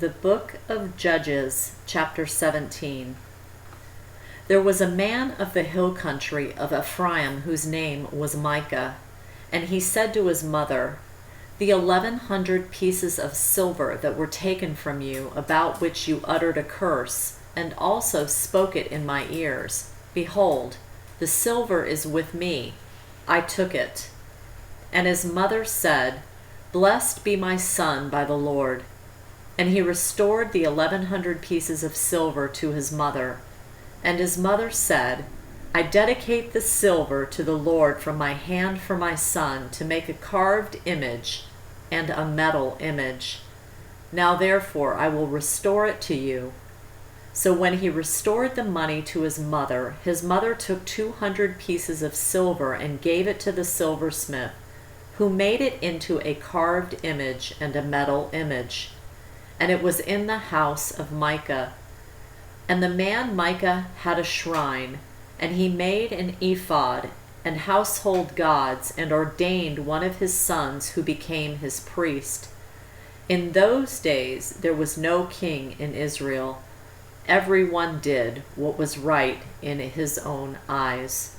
The Book of Judges, chapter 17. There was a man of the hill country of Ephraim whose name was Micah, and he said to his mother, "The 1,100 pieces of silver that were taken from you, about which you uttered a curse, and also spoke it in my ears, behold, the silver is with me, I took it." And his mother said, "Blessed be my son by the Lord." And he restored the 1,100 pieces of silver to his mother. And his mother said, "I dedicate the silver to the Lord from my hand for my son, to make a carved image and a metal image. Now therefore I will restore it to you." So when he restored the money to his mother took 200 pieces of silver and gave it to the silversmith, who made it into a carved image and a metal image. And it was in the house of Micah. And the man Micah had a shrine, and he made an ephod and household gods, and ordained one of his sons who became his priest. In those days there was no king in Israel. Everyone did what was right in his own eyes.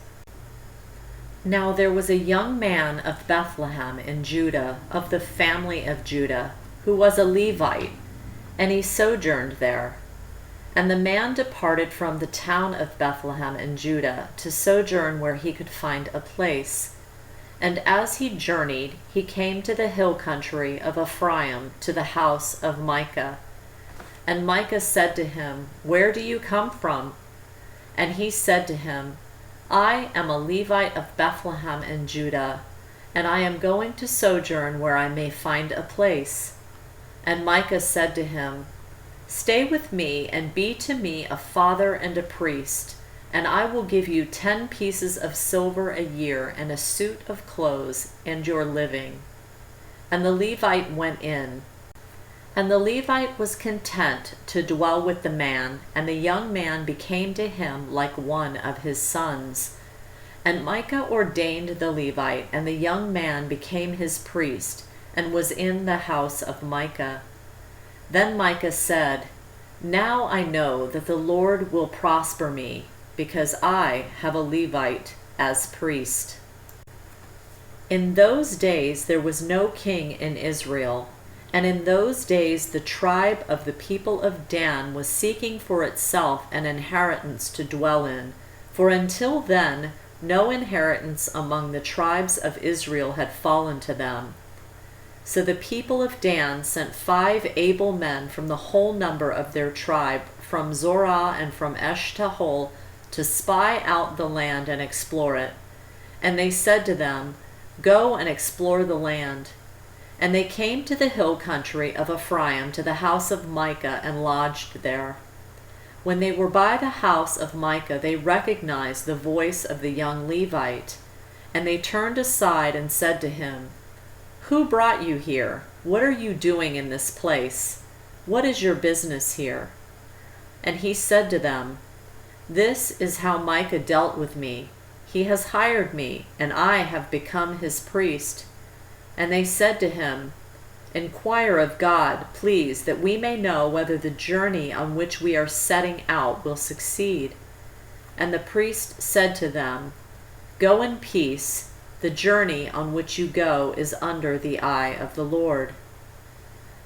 Now there was a young man of Bethlehem in Judah, of the family of Judah, who was a Levite, and he sojourned there. And the man departed from the town of Bethlehem in Judah to sojourn where he could find a place. And as he journeyed, he came to the hill country of Ephraim, to the house of Micah. And Micah said to him, "Where do you come from?" And he said to him, "I am a Levite of Bethlehem in Judah, and I am going to sojourn where I may find a place." And Micah said to him, "Stay with me and be to me a father and a priest, and I will give you 10 pieces of silver a year and a suit of clothes and your living." And the Levite went in. And the Levite was content to dwell with the man, and the young man became to him like one of his sons. And Micah ordained the Levite, and the young man became his priest, and was in the house of Micah. Then Micah said, "Now I know that the Lord will prosper me, because I have a Levite as priest." In those days there was no king in Israel, and in those days the tribe of the people of Dan was seeking for itself an inheritance to dwell in, for until then no inheritance among the tribes of Israel had fallen to them. So the people of Dan sent 5 able men from the whole number of their tribe, from Zorah and from Eshtahol, to spy out the land and explore it. And they said to them, "Go and explore the land." And they came to the hill country of Ephraim, to the house of Micah, and lodged there. When they were by the house of Micah, they recognized the voice of the young Levite. And they turned aside and said to him, "Who brought you here? What are you doing in this place? What is your business here?" And he said to them, "This is how Micah dealt with me. He has hired me, and I have become his priest." And they said to him, "Inquire of God, please, that we may know whether the journey on which we are setting out will succeed." And the priest said to them, "Go in peace. The journey on which you go is under the eye of the Lord."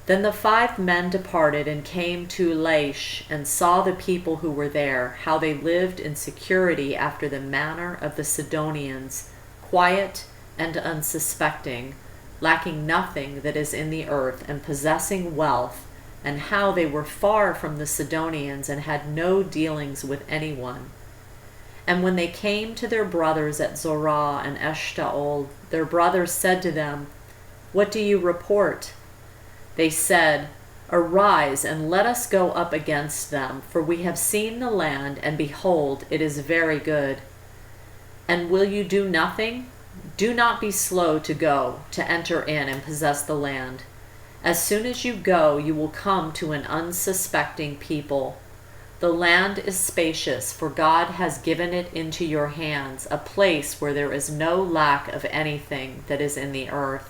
Then the 5 men departed and came to Laish, and saw the people who were there, how they lived in security after the manner of the Sidonians, quiet and unsuspecting, lacking nothing that is in the earth, and possessing wealth, and how they were far from the Sidonians and had no dealings with anyone. And when they came to their brothers at Zorah and Eshtahol, their brothers said to them, "What do you report?" They said, "Arise and let us go up against them, for we have seen the land, and behold, it is very good." "And will you do nothing? Do not be slow to go, to enter in and possess the land. As soon as you go, you will come to an unsuspecting people. The land is spacious, for God has given it into your hands, a place where there is no lack of anything that is in the earth."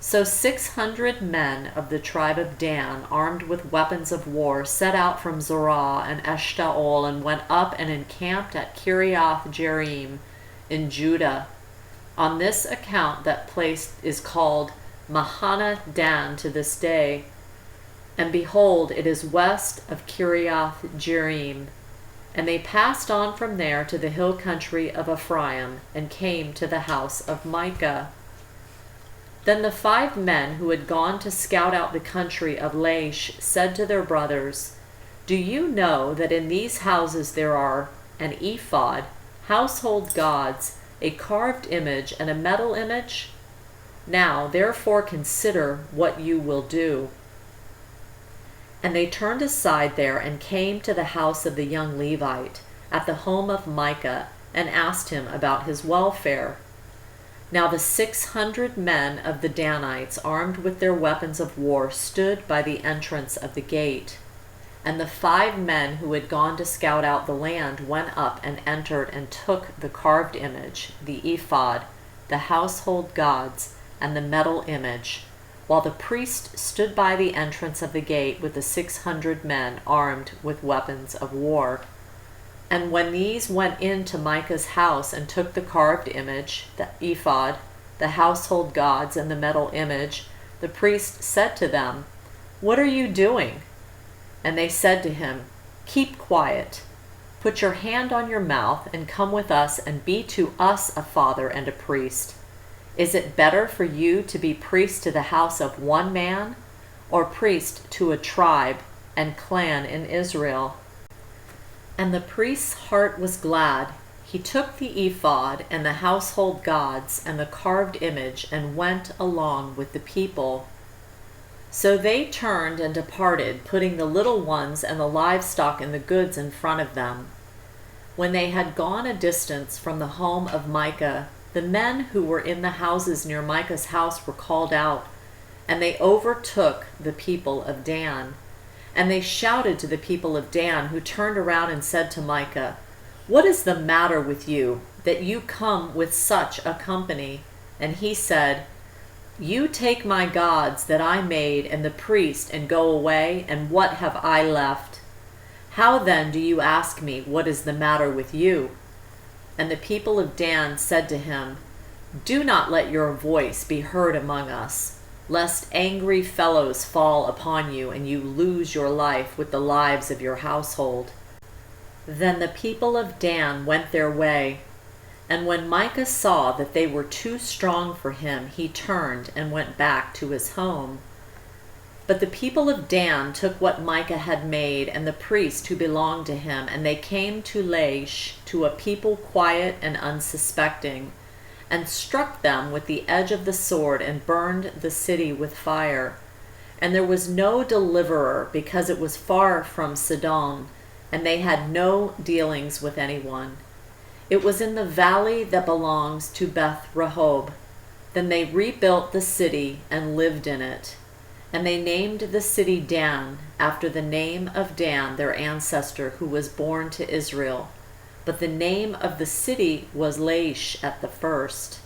So 600 men of the tribe of Dan, armed with weapons of war, set out from Zorah and Eshtaol and went up and encamped at Kiriath Jearim in Judah. On this account that place is called Mahana Dan to this day. And behold, it is west of Kiriath Jearim. And they passed on from there to the hill country of Ephraim, and came to the house of Micah. Then the 5 men who had gone to scout out the country of Laish said to their brothers, Do you know that in these houses there are an ephod, household gods, a carved image, and a metal image? Now therefore consider what you will do. And they turned aside there and came to the house of the young Levite, at the home of Micah, and asked him about his welfare. Now the 600 men of the Danites, armed with their weapons of war, stood by the entrance of the gate. And the 5 men who had gone to scout out the land went up and entered and took the carved image, the ephod, the household gods, and the metal image, while the priest stood by the entrance of the gate with the 600 men armed with weapons of war. And when these went into Micah's house and took the carved image, the ephod, the household gods, and the metal image, the priest said to them, What are you doing? And they said to him, Keep quiet. Put your hand on your mouth and come with us and be to us a father and a priest. Is it better for you to be priest to the house of one man, or priest to a tribe and clan in Israel? And the priest's heart was glad. He took the ephod and the household gods and the carved image and went along with the people. So they turned and departed, putting the little ones and the livestock and the goods in front of them. When they had gone a distance from the home of Micah, the men who were in the houses near Micah's house were called out, and they overtook the people of Dan. And they shouted to the people of Dan, who turned around and said to Micah, What is the matter with you, that you come with such a company? And he said, You take my gods that I made and the priest and go away, and what have I left? How then do you ask me, What is the matter with you? And the people of Dan said to him, Do not let your voice be heard among us, lest angry fellows fall upon you and you lose your life with the lives of your household. Then the people of Dan went their way, and when Micah saw that they were too strong for him, he turned and went back to his home. But the people of Dan took what Micah had made and the priest who belonged to him, and they came to Laish, to a people quiet and unsuspecting, and struck them with the edge of the sword and burned the city with fire. And there was no deliverer, because it was far from Sidon, and they had no dealings with anyone. It was in the valley that belongs to Beth Rehob. Then they rebuilt the city and lived in it. And they named the city Dan, after the name of Dan, their ancestor, who was born to Israel. But the name of the city was Laish at the first.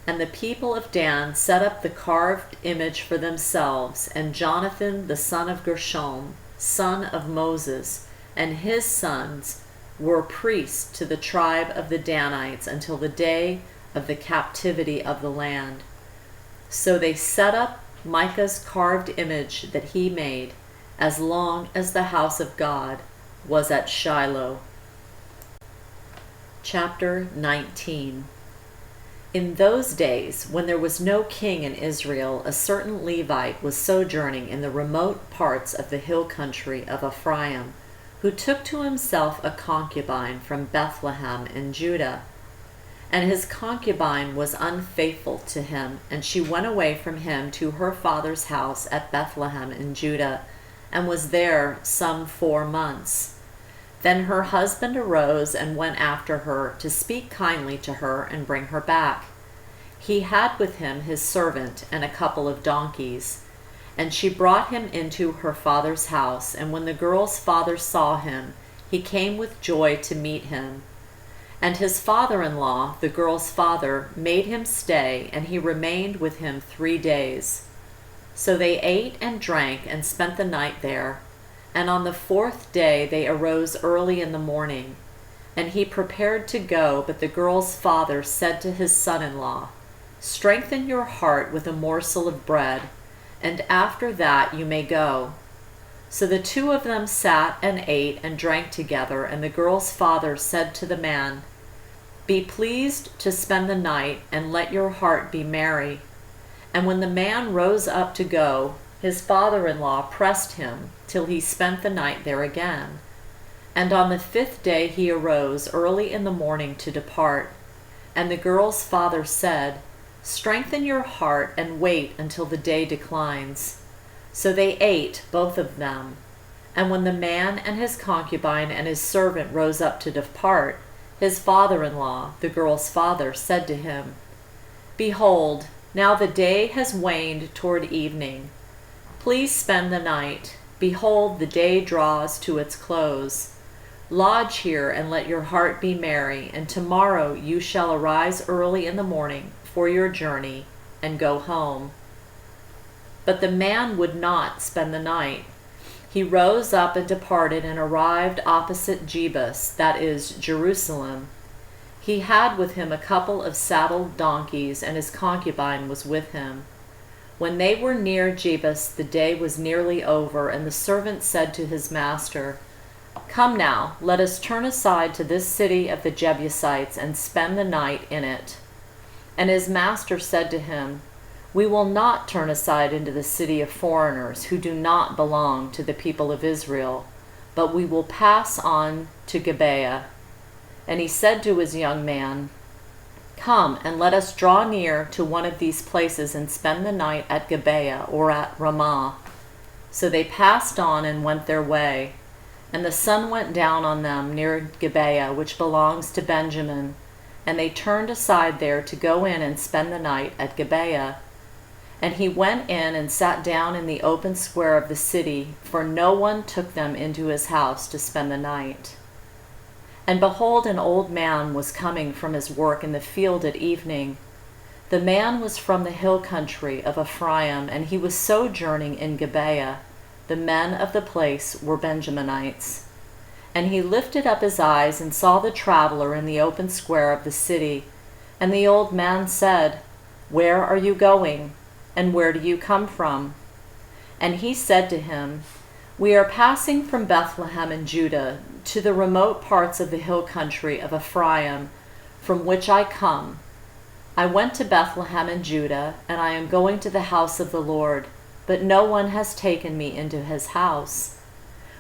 And the people of Dan set up the carved image for themselves, and Jonathan the son of Gershom, son of Moses, and his sons were priests to the tribe of the Danites until the day of the captivity of the land. So they set up Micah's carved image that he made, as long as the house of God was at Shiloh. Chapter 19. In those days, when there was no king in Israel, a certain Levite was sojourning in the remote parts of the hill country of Ephraim, who took to himself a concubine from Bethlehem in Judah. And his concubine was unfaithful to him, and she went away from him to her father's house at Bethlehem in Judah, and was there some 4 months. Then her husband arose and went after her to speak kindly to her and bring her back. He had with him his servant and a couple of donkeys. And she brought him into her father's house, and when the girl's father saw him, he came with joy to meet him. And his father-in-law, the girl's father, made him stay, and he remained with him 3 days. So they ate and drank and spent the night there. And on the 4th day they arose early in the morning. And he prepared to go, but the girl's father said to his son-in-law, "Strengthen your heart with a morsel of bread, and after that you may go." So the 2 of them sat and ate and drank together, and the girl's father said to the man, "Be pleased to spend the night, and let your heart be merry." And when the man rose up to go, his father-in-law pressed him till he spent the night there again. And on the 5th day he arose early in the morning to depart. And the girl's father said, "Strengthen your heart and wait until the day declines." So they ate, both of them. And when the man and his concubine and his servant rose up to depart, his father-in-law, the girl's father, said to him, "Behold, now the day has waned toward evening. Please spend the night. Behold, the day draws to its close. Lodge here and let your heart be merry, and tomorrow you shall arise early in the morning for your journey and go home." But the man would not spend the night. He rose up and departed and arrived opposite Jebus, that is, Jerusalem. He had with him a couple of saddled donkeys, and his concubine was with him. When they were near Jebus, the day was nearly over, and the servant said to his master, "Come now, let us turn aside to this city of the Jebusites and spend the night in it." And his master said to him, "We will not turn aside into the city of foreigners who do not belong to the people of Israel, but we will pass on to Gibeah." And he said to his young man, "Come and let us draw near to one of these places and spend the night at Gibeah or at Ramah." So they passed on and went their way. And the sun went down on them near Gibeah, which belongs to Benjamin, and they turned aside there to go in and spend the night at Gibeah. And he went in and sat down in the open square of the city, for no one took them into his house to spend the night. And behold, an old man was coming from his work in the field at evening. The man was from the hill country of Ephraim, and he was sojourning in Gibeah. The men of the place were Benjaminites. And he lifted up his eyes and saw the traveler in the open square of the city. And the old man said, "Where are you going? And where do you come from?" And he said to him, "We are passing from Bethlehem in Judah to the remote parts of the hill country of Ephraim, from which I come. I went to Bethlehem in Judah, and I am going to the house of the Lord, but no one has taken me into his house.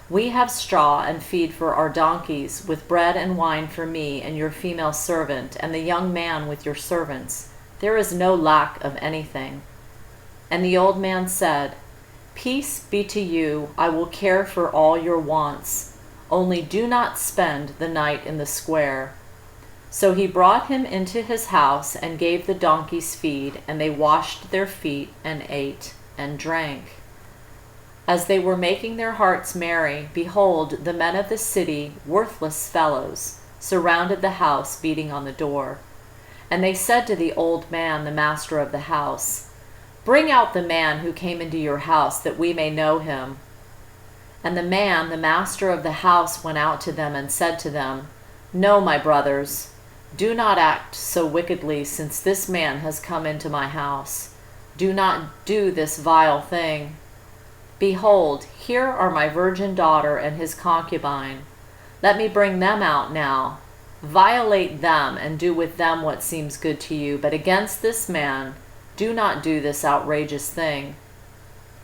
We have straw and feed for our donkeys, with bread and wine for me and your female servant, and the young man with your servants. There is no lack of anything." And the old man said, "Peace be to you, I will care for all your wants. Only do not spend the night in the square." So he brought him into his house and gave the donkeys feed, and they washed their feet and ate and drank. As they were making their hearts merry, behold, the men of the city, worthless fellows, surrounded the house, beating on the door. And they said to the old man, the master of the house, "Bring out the man who came into your house, that we may know him." And the man, the master of the house, went out to them and said to them, "No, my brothers, do not act so wickedly, since this man has come into my house. Do not do this vile thing. Behold, here are my virgin daughter and his concubine. Let me bring them out now. Violate them and do with them what seems good to you, but against this man do not do this outrageous thing."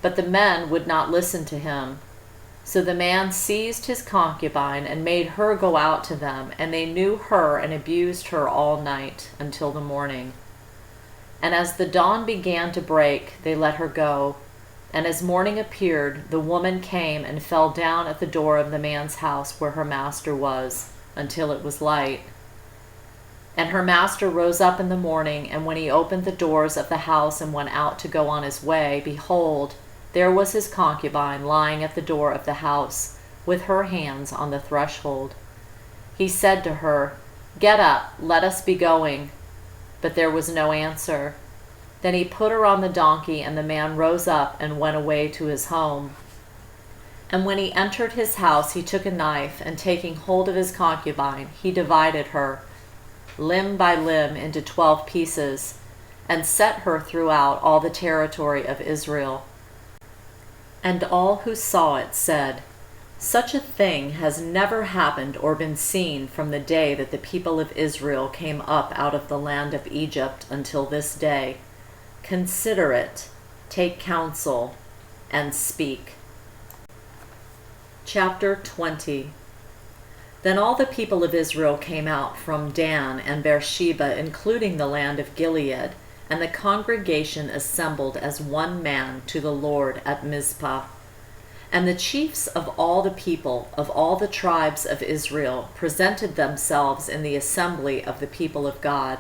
But the men would not listen to him. So the man seized his concubine and made her go out to them, and they knew her and abused her all night until the morning. And as the dawn began to break, they let her go. And as morning appeared, the woman came and fell down at the door of the man's house where her master was, until it was light. And her master rose up in the morning, and when he opened the doors of the house and went out to go on his way, behold, there was his concubine lying at the door of the house, with her hands on the threshold. He said to her, "Get up, let us be going." But there was no answer. Then he put her on the donkey, and the man rose up and went away to his home. And when he entered his house, he took a knife, and taking hold of his concubine, he divided her, limb by limb, into 12 pieces, and set her throughout all the territory of Israel. And all who saw it said, "Such a thing has never happened or been seen from the day that the people of Israel came up out of the land of Egypt until this day. Consider it, take counsel, and speak." Chapter 20. Then all the people of Israel came out from Dan and Beersheba, including the land of Gilead, and the congregation assembled as one man to the Lord at Mizpah. And the chiefs of all the people of all the tribes of Israel presented themselves in the assembly of the people of God,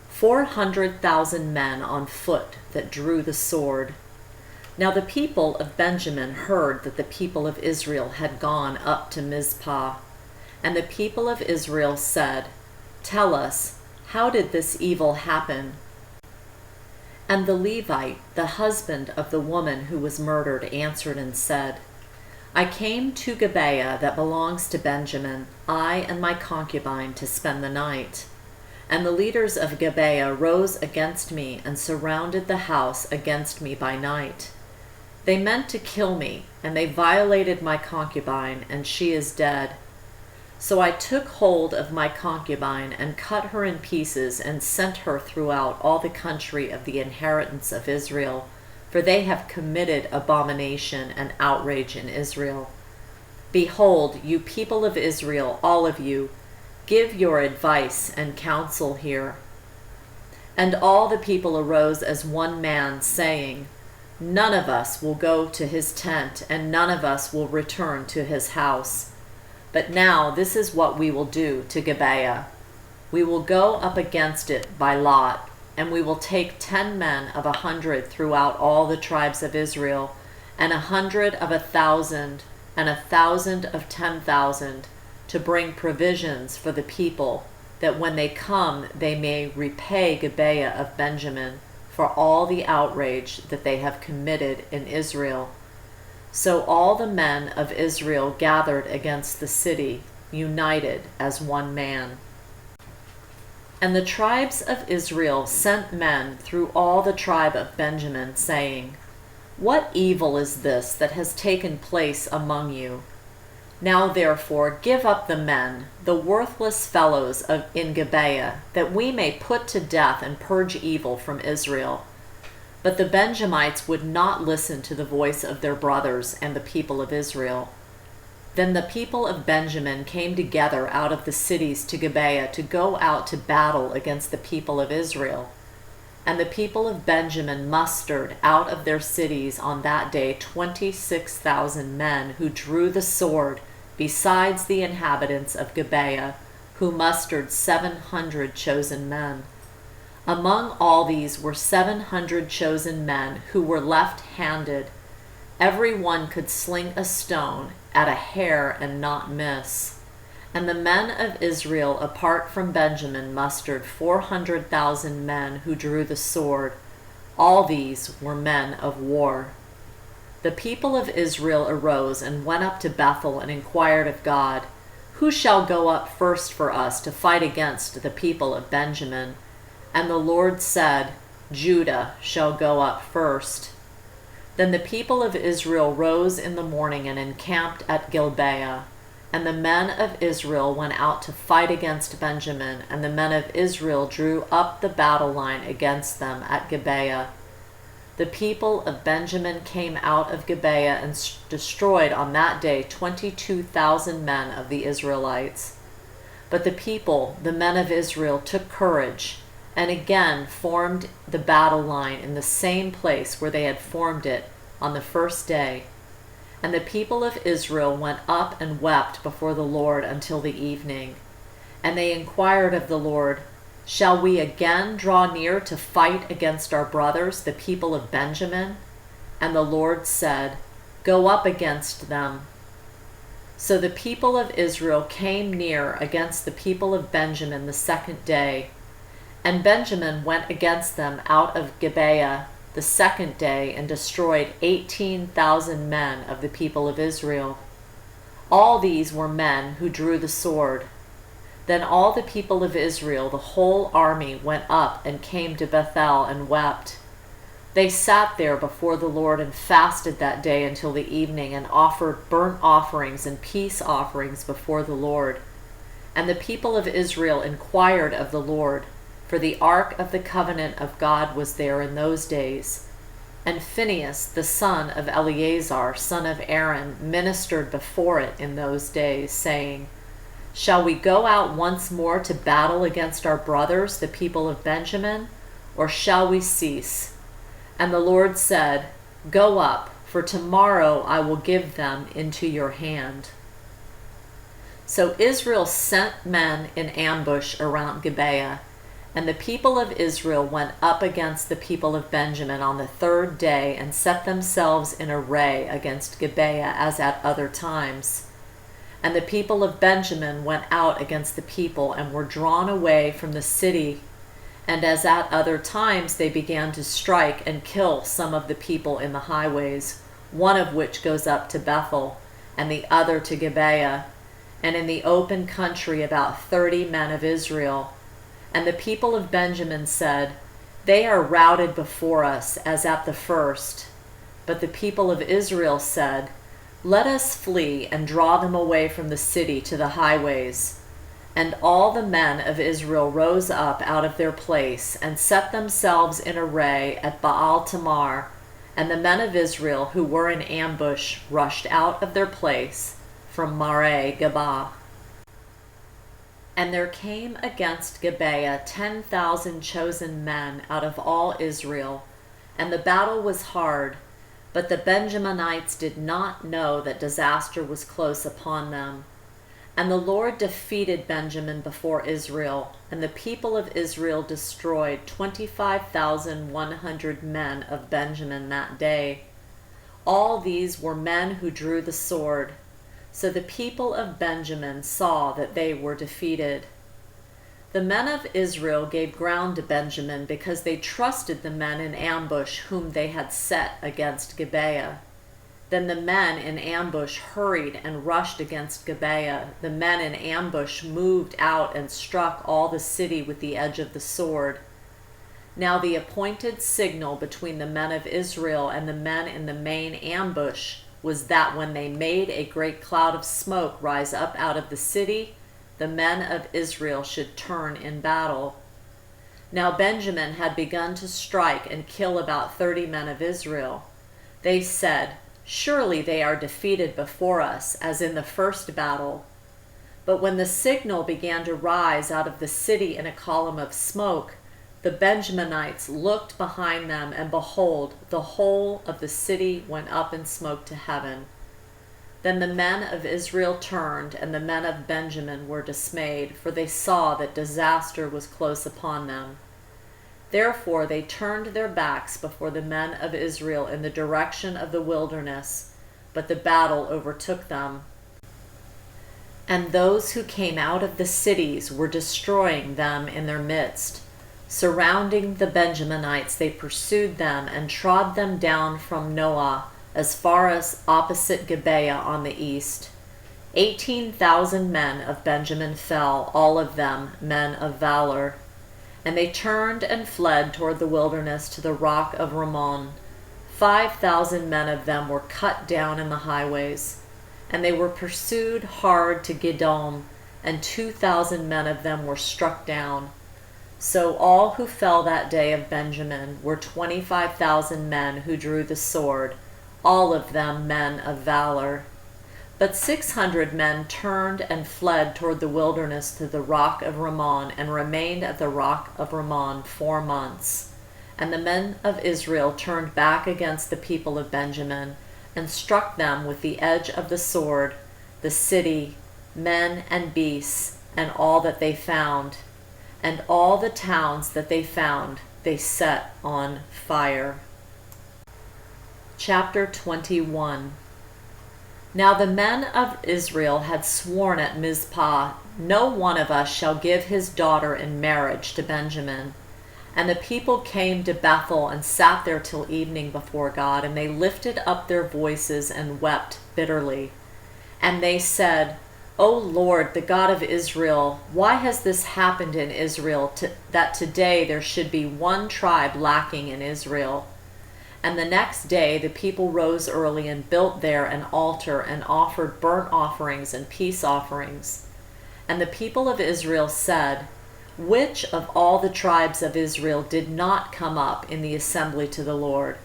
400,000 men on foot that drew the sword. Now the people of Benjamin heard that the people of Israel had gone up to Mizpah. And the people of Israel said, "Tell us, how did this evil happen?" And the Levite, the husband of the woman who was murdered, answered and said, "I came to Gibeah that belongs to Benjamin, I and my concubine, to spend the night. And the leaders of Gibeah rose against me and surrounded the house against me by night. They meant to kill me, and they violated my concubine, and she is dead. So I took hold of my concubine and cut her in pieces and sent her throughout all the country of the inheritance of Israel, for they have committed abomination and outrage in Israel. Behold, you people of Israel, all of you, give your advice and counsel here." And all the people arose as one man, saying, "None of us will go to his tent, and none of us will return to his house. But now this is what we will do to Gibeah. We will go up against it by lot, and we will take 10 men of 100 throughout all the tribes of Israel, and 100 of 1,000, and 1,000 of 10,000, to bring provisions for the people, that when they come they may repay Gibeah of Benjamin for all the outrage that they have committed in Israel." So all the men of Israel gathered against the city, united as one man. And the tribes of Israel sent men through all the tribe of Benjamin, saying, "What evil is this that has taken place among you? Now therefore give up the men, the worthless fellows in Gibeah, that we may put to death and purge evil from Israel." But the Benjamites would not listen to the voice of their brothers and the people of Israel. Then the people of Benjamin came together out of the cities to Gibeah to go out to battle against the people of Israel. And the people of Benjamin mustered out of their cities on that day 26,000 men who drew the sword, besides the inhabitants of Gibeah, who mustered 700 chosen men. Among all these were 700 chosen men who were left-handed. Every one could sling a stone at a hair and not miss. And the men of Israel apart from Benjamin mustered 400,000 men who drew the sword. All these were men of war. The people of Israel arose and went up to Bethel and inquired of God, "Who shall go up first for us to fight against the people of Benjamin?" And the Lord said, "Judah shall go up first." Then the people of Israel rose in the morning and encamped at Gibeah. And the men of Israel went out to fight against Benjamin, and the men of Israel drew up the battle line against them at Gibeah. The people of Benjamin came out of Gibeah and destroyed on that day 22,000 men of the Israelites. But the people, the men of Israel, took courage, and again formed the battle line in the same place where they had formed it on the first day. And the people of Israel went up and wept before the Lord until the evening. And they inquired of the Lord, "Shall we again draw near to fight against our brothers, the people of Benjamin?" And the Lord said, "Go up against them." So the people of Israel came near against the people of Benjamin the second day. And Benjamin went against them out of Gibeah the second day and destroyed 18,000 men of the people of Israel. All these were men who drew the sword. Then all the people of Israel, the whole army, went up and came to Bethel and wept. They sat there before the Lord and fasted that day until the evening and offered burnt offerings and peace offerings before the Lord. And the people of Israel inquired of the Lord, for the ark of the covenant of God was there in those days. And Phinehas, the son of Eleazar, son of Aaron, ministered before it in those days, saying, Shall we go out once more to battle against our brothers, the people of Benjamin, or shall we cease? And the Lord said, Go up, for tomorrow I will give them into your hand. So Israel sent men in ambush around Gibeah, and the people of Israel went up against the people of Benjamin on the third day and set themselves in array against Gibeah as at other times. And the people of Benjamin went out against the people and were drawn away from the city. And as at other times they began to strike and kill some of the people in the highways, one of which goes up to Bethel, and the other to Gibeah, and in the open country about 30 men of Israel. And the people of Benjamin said, They are routed before us, as at the first. But the people of Israel said, Let us flee and draw them away from the city to the highways. And all the men of Israel rose up out of their place and set themselves in array at Baal Tamar. And the men of Israel who were in ambush rushed out of their place from Mareh Gabah. And there came against Gibeah 10,000 chosen men out of all Israel, and the battle was hard, but the Benjaminites did not know that disaster was close upon them. And the Lord defeated Benjamin before Israel, and the people of Israel destroyed 25,100 men of Benjamin that day. All these were men who drew the sword. So the people of Benjamin saw that they were defeated. The men of Israel gave ground to Benjamin because they trusted the men in ambush whom they had set against Gibeah. Then the men in ambush hurried and rushed against Gibeah. The men in ambush moved out and struck all the city with the edge of the sword. Now the appointed signal between the men of Israel and the men in the main ambush was that when they made a great cloud of smoke rise up out of the city, the men of Israel should turn in battle. Now Benjamin had begun to strike and kill about 30 men of Israel. They said, Surely they are defeated before us, as in the first battle. But when the signal began to rise out of the city in a column of smoke, the Benjaminites looked behind them, and behold, the whole of the city went up in smoke to heaven. Then the men of Israel turned, and the men of Benjamin were dismayed, for they saw that disaster was close upon them. Therefore they turned their backs before the men of Israel in the direction of the wilderness, but the battle overtook them. And those who came out of the cities were destroying them in their midst. Surrounding the Benjaminites, they pursued them and trod them down from Noah as far as opposite Gibeah on the east. 18,000 men of Benjamin fell, all of them men of valor. And they turned and fled toward the wilderness to the rock of Rimmon. 5,000 men of them were cut down in the highways. And they were pursued hard to Gidom, and 2,000 men of them were struck down. So all who fell that day of Benjamin were 25,000 men who drew the sword, all of them men of valor. But 600 men turned and fled toward the wilderness to the rock of Rimmon, and remained at the rock of Rimmon 4 months. And the men of Israel turned back against the people of Benjamin, and struck them with the edge of the sword, the city, men and beasts, and all that they found. And all the towns that they found they set on fire. Chapter 21. Now the men of Israel had sworn at Mizpah, "No one of us shall give his daughter in marriage to Benjamin." And the people came to Bethel and sat there till evening before God, and they lifted up their voices and wept bitterly. And they said, "O Lord, the God of Israel, why has this happened in Israel, that today there should be one tribe lacking in Israel?" And the next day the people rose early and built there an altar and offered burnt offerings and peace offerings. And the people of Israel said, "Which of all the tribes of Israel did not come up in the assembly to the Lord?"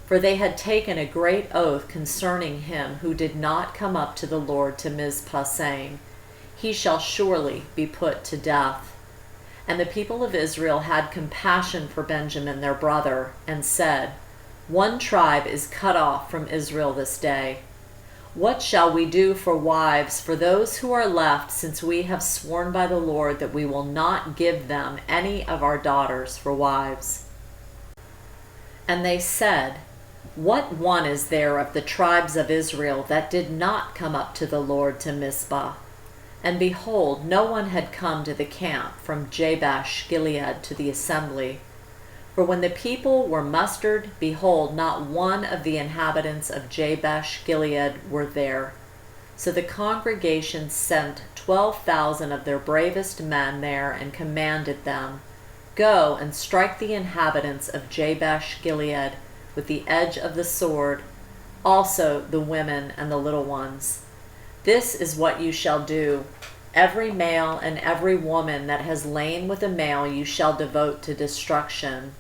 For they had taken a great oath concerning him who did not come up to the Lord to Mizpah, saying, "He shall surely be put to death." And the people of Israel had compassion for Benjamin their brother, and said, "One tribe is cut off from Israel this day. What shall we do for wives for those who are left, since we have sworn by the Lord that we will not give them any of our daughters for wives?" And they said, "What one is there of the tribes of Israel that did not come up to the Lord to Mizpah?" And behold, no one had come to the camp from Jabesh Gilead to the assembly. For when the people were mustered, behold, not one of the inhabitants of Jabesh Gilead were there. So the congregation sent 12,000 of their bravest men there, and commanded them, "Go and strike the inhabitants of Jabesh Gilead with the edge of the sword, also the women and the little ones. This is what you shall do. Every male and every woman that has lain with a male you shall devote to destruction."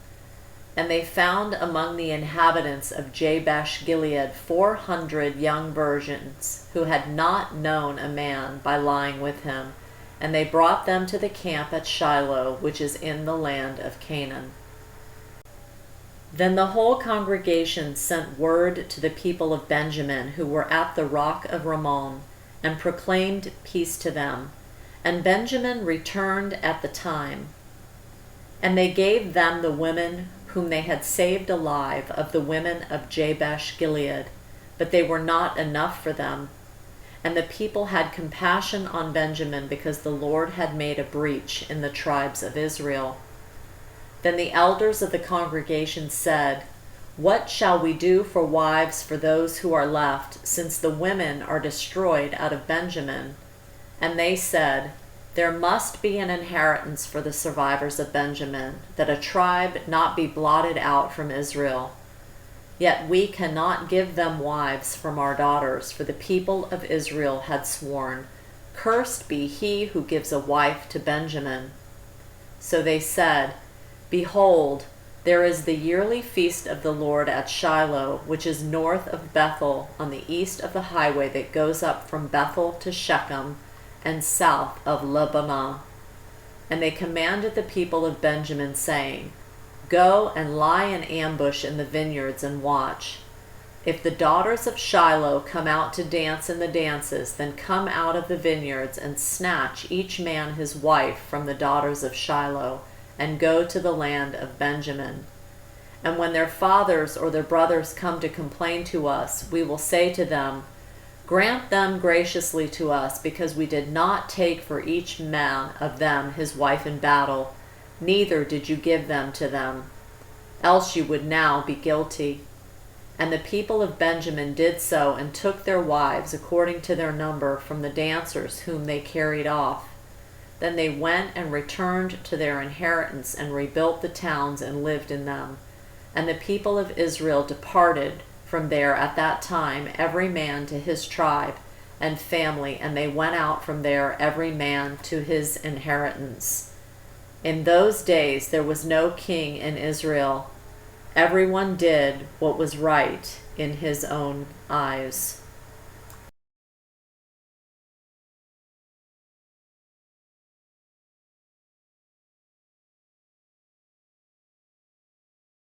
And they found among the inhabitants of Jabesh Gilead 400 young virgins who had not known a man by lying with him, and they brought them to the camp at Shiloh, which is in the land of Canaan. Then the whole congregation sent word to the people of Benjamin who were at the rock of Rimmon, and proclaimed peace to them. And Benjamin returned at the time. And they gave them the women whom they had saved alive of the women of Jabesh Gilead, but they were not enough for them. And the people had compassion on Benjamin, because the Lord had made a breach in the tribes of Israel. Then the elders of the congregation said, "What shall we do for wives for those who are left, since the women are destroyed out of Benjamin?" And they said, "There must be an inheritance for the survivors of Benjamin, that a tribe not be blotted out from Israel. Yet we cannot give them wives from our daughters, for the people of Israel had sworn, 'Cursed be he who gives a wife to Benjamin.' So they said, 'Behold, there is the yearly feast of the Lord at Shiloh, which is north of Bethel, on the east of the highway that goes up from Bethel to Shechem, and south of Lebanah.' And they commanded the people of Benjamin, saying, 'Go and lie in ambush in the vineyards and watch. If the daughters of Shiloh come out to dance in the dances, then come out of the vineyards and snatch each man his wife from the daughters of Shiloh, and go to the land of Benjamin. And when their fathers or their brothers come to complain to us, we will say to them, Grant them graciously to us, because we did not take for each man of them his wife in battle, neither did you give them to them. Else you would now be guilty.' And the people of Benjamin did so, and took their wives according to their number from the dancers whom they carried off. Then they went and returned to their inheritance, and rebuilt the towns and lived in them. And the people of Israel departed from there at that time, every man to his tribe and family, and they went out from there every man to his inheritance. In those days there was no king in Israel. Everyone did what was right in his own eyes.